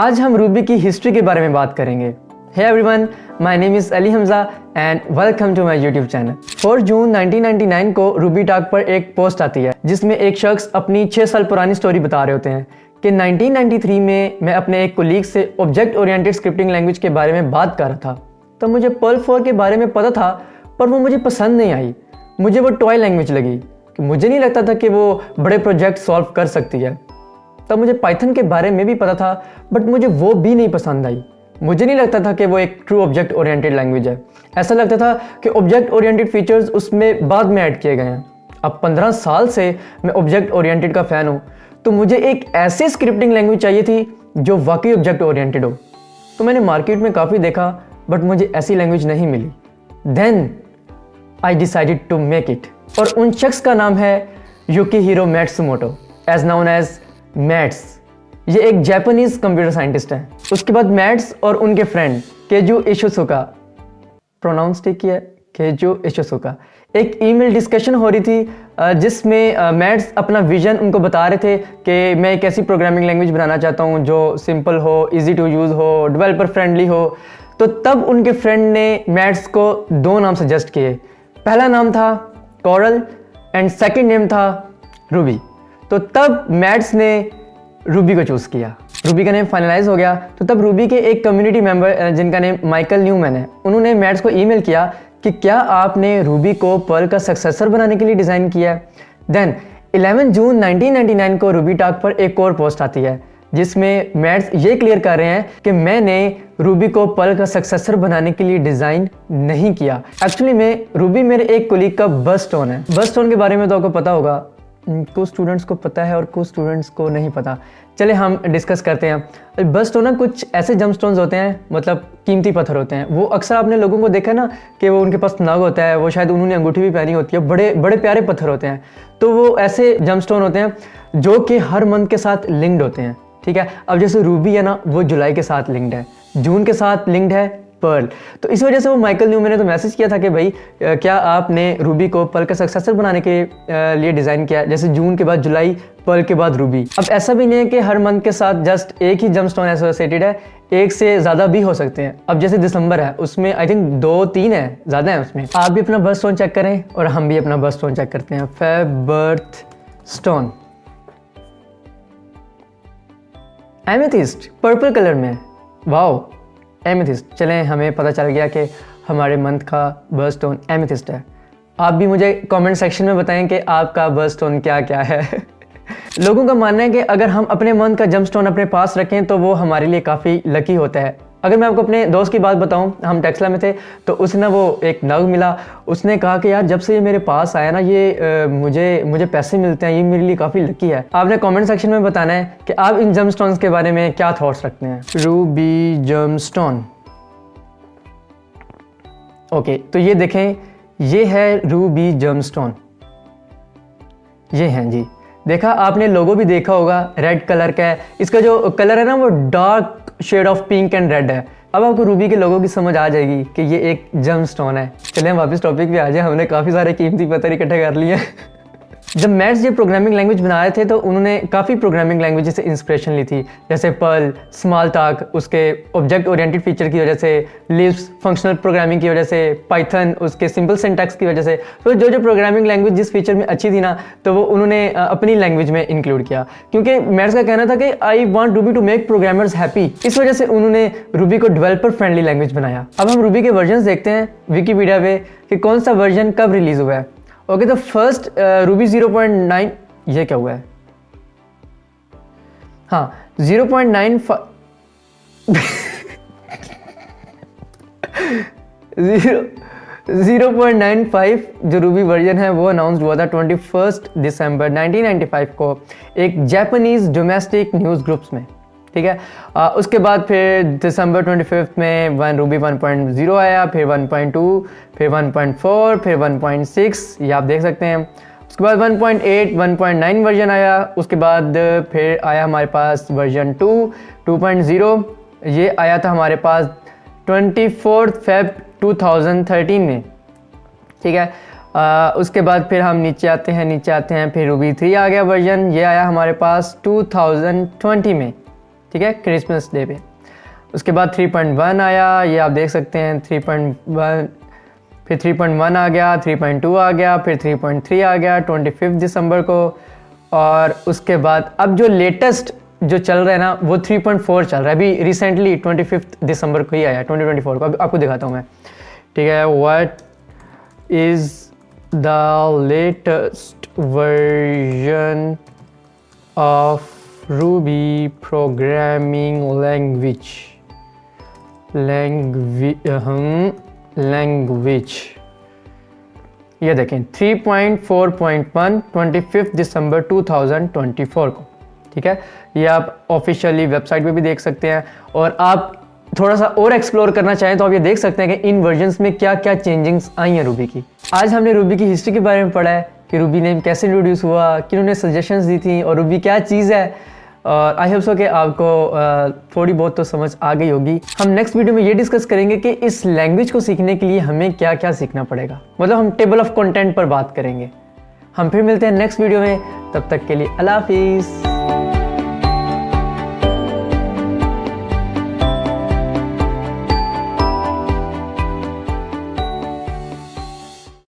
आज हम रूबी की हिस्ट्री के बारे में बात करेंगे। Hey everyone, my name is Ali Hamza and welcome to my YouTube channel. 4 जून 1999 को रूबी टॉक पर एक पोस्ट आती है जिसमें एक शख्स अपनी 6 साल पुरानी स्टोरी बता रहे होते हैं कि 1993 में मैं अपने एक कोलीग से ऑब्जेक्ट ओरिएंटेड स्क्रिप्टिंग लैंग्वेज के बारे में बात कर रहा था। तब मुझे पर्ल 4 के बारे में पता था, पर वो मुझे पसंद नहीं आई। मुझे वो टॉय लैंग्वेज लगी कि मुझे नहीं लगता था कि वो बड़े प्रोजेक्ट सॉल्व कर सकती है। तब मुझे पाइथन के बारे में भी पता था, बट मुझे वो भी नहीं पसंद आई। मुझे नहीं लगता था कि वो एक ट्रू ऑब्जेक्ट ओरिएंटेड लैंग्वेज है। ऐसा लगता था कि ऑब्जेक्ट ओरिएंटेड फीचर्स उसमें बाद में ऐड किए गए हैं। अब 15 साल से मैं ऑब्जेक्ट ओरिएंटेड का फ़ैन हूँ, तो मुझे एक ऐसी स्क्रिप्टिंग लैंग्वेज चाहिए थी जो वाकई ऑब्जेक्ट ओरिएंटेड हो। तो मैंने मार्केट में काफ़ी देखा, बट मुझे ऐसी लैंग्वेज नहीं मिली। Then I decided to make it. और उन शख्स का नाम है Yukihiro Matsumoto, as known as Matz. ये एक जापानीज कंप्यूटर साइंटिस्ट है। उसके बाद मैट्स और उनके फ्रेंड केजू इशुसुका, प्रोनाउंस ठीक किया, केजू इशुसुका, एक ईमेल डिस्कशन हो रही थी जिसमें मैट्स अपना विजन उनको बता रहे थे कि मैं एक ऐसी प्रोग्रामिंग लैंग्वेज बनाना चाहता हूँ जो सिंपल हो, इजी टू यूज़ हो, डेवलपर फ्रेंडली हो। तो तब उनके फ्रेंड ने मैट्स को 2 नाम सजेस्ट किए। पहला नाम था कोरल एंड सेकंड नेम था रूबी। तो तब मैट्स ने रूबी को चूज़ किया। रूबी का नेम फाइनलाइज हो गया। तो तब रूबी के एक कम्युनिटी मेंबर जिनका नेम माइकल न्यूमैन है, उन्होंने मैट्स को ईमेल किया कि क्या आपने रूबी को पर्ल का सक्सेसर बनाने के लिए डिज़ाइन किया है। देन 11 जून 1999 को रूबी टॉक पर एक और पोस्ट आती है जिसमें मैट्स ये क्लियर कर रहे हैं कि मैंने रूबी को पर्ल का सक्सेसर बनाने के लिए डिज़ाइन नहीं किया। एक्चुअली में रूबी मेरे एक कोलीग का बर्स्टोन है। बर्स्टोन के बारे में तो आपको पता होगा, कुछ स्टूडेंट्स को पता है और कुछ स्टूडेंट्स को नहीं पता। चले हम डिस्कस करते हैं। बर्स्टोन ना कुछ ऐसे जमस्टोन्स होते हैं, मतलब कीमती पत्थर होते हैं। वो अक्सर आपने लोगों को देखा ना कि वो उनके पास नग होता है, वो शायद उन्होंने अंगूठी भी पहनी होती है, बड़े बड़े प्यारे पत्थर होते हैं। तो वो ऐसे जमस्टोन होते हैं जो कि हर मंथ के साथ लिंक्ड होते हैं। ठीक है, अब जैसे रूबी है ना, वो जुलाई के साथ लिंक्ड है, जून के साथ लिंक्ड है पर्ल। तो इस वजह से वो माइकल न्यूमैन ने तो मैसेज किया था कि भाई क्या आपने रूबी को पर्ल का सक्सेसर बनाने के लिए डिज़ाइन किया, जैसे जून के बाद जुलाई, पर्ल के बाद रूबी। अब ऐसा भी नहीं है कि हर मंथ के साथ जस्ट एक ही जमस्टोन एसोसिएटेड है, एक से ज़्यादा भी हो सकते हैं। अब जैसे दिसंबर है, उसमें आई थिंक 2-3 है, ज़्यादा है उसमें। आप भी अपना बर्थस्टोन चेक करें और हम भी अपना बर्थस्टोन चेक करते हैं। Feb birth stone amethyst purple colour में, वाओ एमेथिस्ट। चलें, हमें पता चल गया कि हमारे मंथ का बर्थस्टोन एमेथिस्ट है। आप भी मुझे कमेंट सेक्शन में बताएं कि आपका बर्थस्टोन क्या क्या है। लोगों का मानना है कि अगर हम अपने मंथ का जमस्टोन अपने पास रखें तो वो हमारे लिए काफ़ी लकी होता है। अगर मैं आपको अपने दोस्त की बात बताऊं, हम टेक्सला में थे, तो उसने वो एक नग मिला। उसने कहा कि यार जब से ये मेरे पास आया ना, ये मुझे पैसे मिलते हैं, ये मेरे लिए काफ़ी लकी है। आपने कमेंट सेक्शन में बताना है कि आप इन जमस्टोन्स के बारे में क्या थॉट्स रखते हैं। रूबी जमस्टोन, ओके, तो ये देखें, ये है रूबी जमस्टोन, ये हैं जी। देखा आपने, लोगो भी देखा होगा, रेड कलर का है। इसका जो कलर है ना, वो dark shade of pink and red है। अब आपको रूबी के लोगों की समझ आ जाएगी कि ये एक जमस्टोन है। चलिए हम वापस टॉपिक पे आ जाए, हमने काफ़ी सारे कीमती पत्थर इकट्ठे कर लिए हैं। जब मैट्स ये प्रोग्रामिंग लैंग्वेज बना रहे थे तो उन्होंने काफ़ी प्रोग्रामिंग लैंग्वेज से इंस्पिरेशन ली थी, जैसे पर्ल, स्मॉल टॉक, उसके ऑब्जेक्ट ओरिएंटेड फीचर की वजह से, लिस्प फंक्शनल प्रोग्रामिंग की वजह से, पाइथन उसके सिंपल सिंटैक्स की वजह से। तो जो प्रोग्रामिंग लैंग्वेज जिस फीचर में अच्छी थी ना, तो वो उन्होंने अपनी लैंग्वेज में इंक्लूड किया, क्योंकि मैट्स का कहना था कि I want Ruby to make programmers happy. इस वजह से उन्होंने रूबी को डेवलपर फ्रेंडली लैंग्वेज बनाया। अब हम रूबी के वर्जन देखते हैं विकीपीडिया पे कि कौन सा वर्जन कब रिलीज हुआ है। ओके, तो फर्स्ट रूबी 0.9, ये क्या हुआ है, हाँ 0.95 0.95 जो रूबी वर्जन है वो अनाउंस हुआ था 21 दिसंबर 1995 को एक जापानीज डोमेस्टिक न्यूज़ ग्रुप्स में। ठीक है, उसके बाद फिर दिसंबर 25 में रूबी 1.0 आया, फिर 1.2, फिर 1.4, फिर 1.6, ये आप देख सकते हैं। उसके बाद 1.8, 1.9 वर्जन आया। उसके बाद फिर आया हमारे पास वर्जन 2.0, ये आया था हमारे पास 24 फेब 2013 में। ठीक है, उसके बाद फिर हम नीचे आते हैं, फिर रूबी 3 आ गया वर्जन, ये आया हमारे पास 2020 में। ठीक है, क्रिसमस डे पे। उसके बाद 3.1 आया, ये आप देख सकते हैं 3.1, फिर 3.1 आ गया, 3.2 आ गया, फिर 3.3 आ गया 25 दिसंबर को। और उसके बाद अब जो लेटेस्ट जो चल रहा है ना वो 3.4 चल रहा है, अभी रिसेंटली 25 दिसंबर को ही आया 2024 को। अब आपको दिखाता हूँ मैं, ठीक है। What is the latest version of Ruby programming language, ये देखें 3.4.1 25 दिसंबर 2024 को, ठीक है। ये आप ऑफिशियली वेबसाइट पे भी देख सकते हैं, और आप थोड़ा सा और एक्सप्लोर करना चाहें तो आप ये देख सकते हैं कि इन वर्जन्स में क्या क्या चेंजिंग्स आई हैं रूबी की। आज हमने रूबी की हिस्ट्री के बारे में पढ़ा है कि रूबी नेम कैसे इंट्रोड्यूस हुआ, किन्होंने सजेशंस दी थी, और रूबी क्या चीज़ है। और आई होप सो कि आपको थोड़ी बहुत तो समझ आ गई होगी। हम नेक्स्ट वीडियो में ये डिस्कस करेंगे कि इस लैंग्वेज को सीखने के लिए हमें क्या क्या सीखना पड़ेगा, मतलब हम टेबल ऑफ कंटेंट पर बात करेंगे। हम फिर मिलते हैं नेक्स्ट वीडियो में, तब तक के लिए अल्लाह हाफिज़।